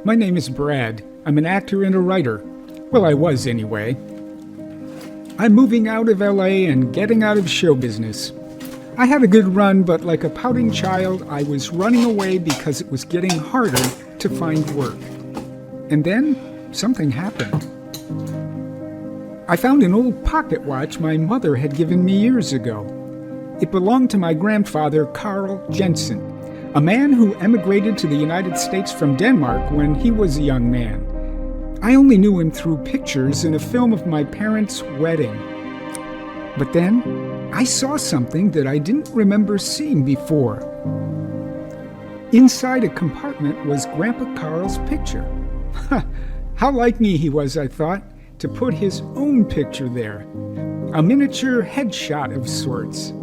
My name is Brad. I'm an actor and a writer. Well, I was anyway. I'm moving out of LA and getting out of show business. I had a good run, but like a pouting child, I was running away because it was getting harder to find work. And then something happened. I found an old pocket watch my mother had given me years ago. It belonged to my grandfather, Carl Jensen, a man who emigrated to the United States from Denmark when he was a young man. I only knew him through pictures in a film of my parents' wedding. But then, I saw something that I didn't remember seeing before. Inside a compartment was Grandpa Carl's picture. How like me he was, I thought, to put his own picture there. A miniature headshot of sorts.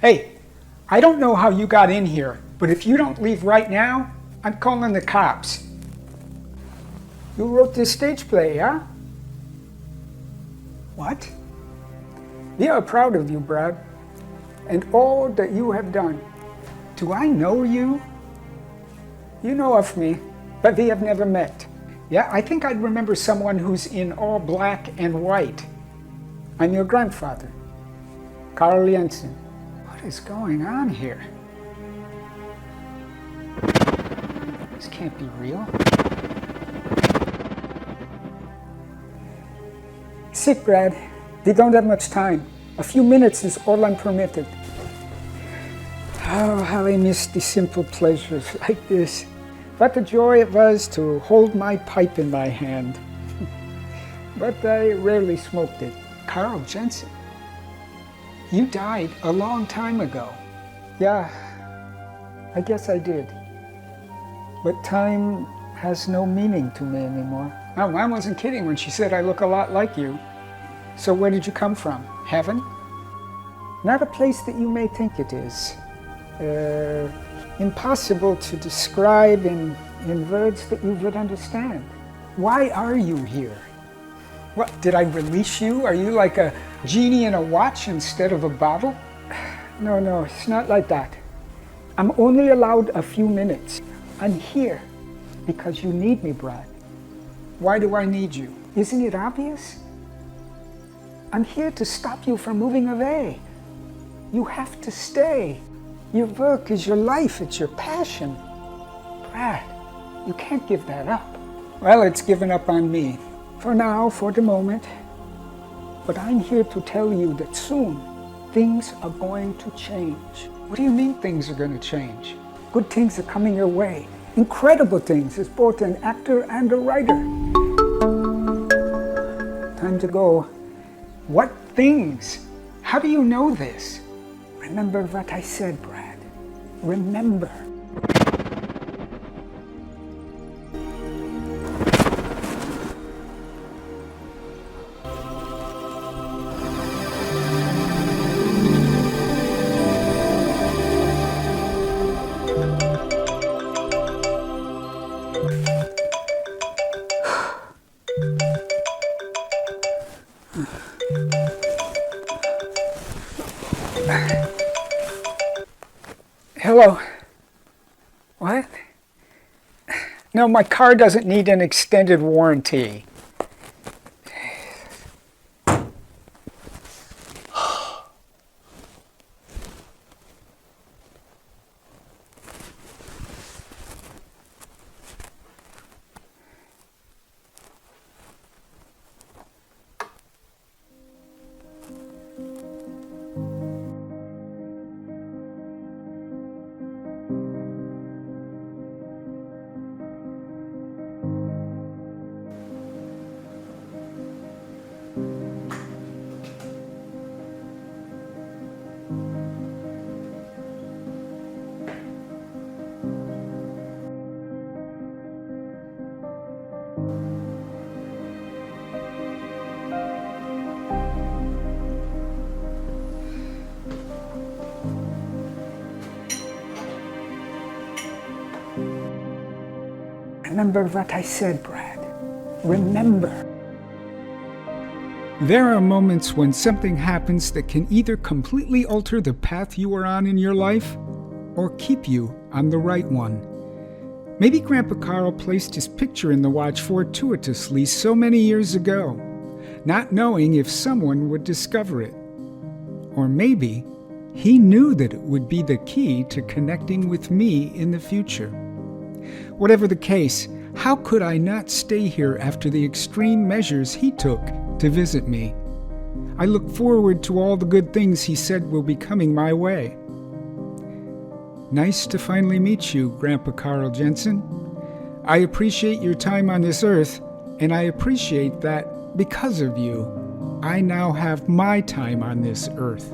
Hey, I don't know how you got in here, but if you don't leave right now, I'm calling the cops. You wrote this stage play, huh? What? We are proud of you, Brad, and all that you have done. Do I know you? You know of me, but we have never met. Yeah, I think I'd remember someone who's in all black and white. I'm your grandfather, Carl Jensen. What is going on here? This can't be real. Sit, Brad. We don't have much time. A few minutes is all I'm permitted. Oh, how I miss the simple pleasures like this. What a joy it was to hold my pipe in my hand. But I rarely smoked it. Carl Jensen. You died a long time ago. Yeah, I guess I did. But time has no meaning to me anymore. Oh, Mom wasn't kidding when she said I look a lot like you. So where did you come from? Heaven? Not a place that you may think it is. Impossible to describe in words that you would understand. Why are you here? What, did I release you? Are you like a genie in a watch instead of a bottle? No, it's not like that. I'm only allowed a few minutes. I'm here because you need me, Brad. Why do I need you? Isn't it obvious? I'm here to stop you from moving away. You have to stay. Your work is your life, it's your passion. Brad, you can't give that up. Well, it's given up on me. For now, for the moment. But I'm here to tell you that soon, things are going to change. What do you mean things are going to change? Good things are coming your way. Incredible things as both an actor and a writer. Time to go. What things? How do you know this? Remember what I said, Brad. Remember. Hello. What? No, my car doesn't need an extended warranty. Remember what I said, Brad. Remember. There are moments when something happens that can either completely alter the path you are on in your life or keep you on the right one. Maybe Grandpa Carl placed his picture in the watch fortuitously so many years ago, not knowing if someone would discover it. Or maybe he knew that it would be the key to connecting with me in the future. Whatever the case, how could I not stay here after the extreme measures he took to visit me? I look forward to all the good things he said will be coming my way. Nice to finally meet you, Grandpa Carl Jensen. I appreciate your time on this earth, and I appreciate that because of you, I now have my time on this earth.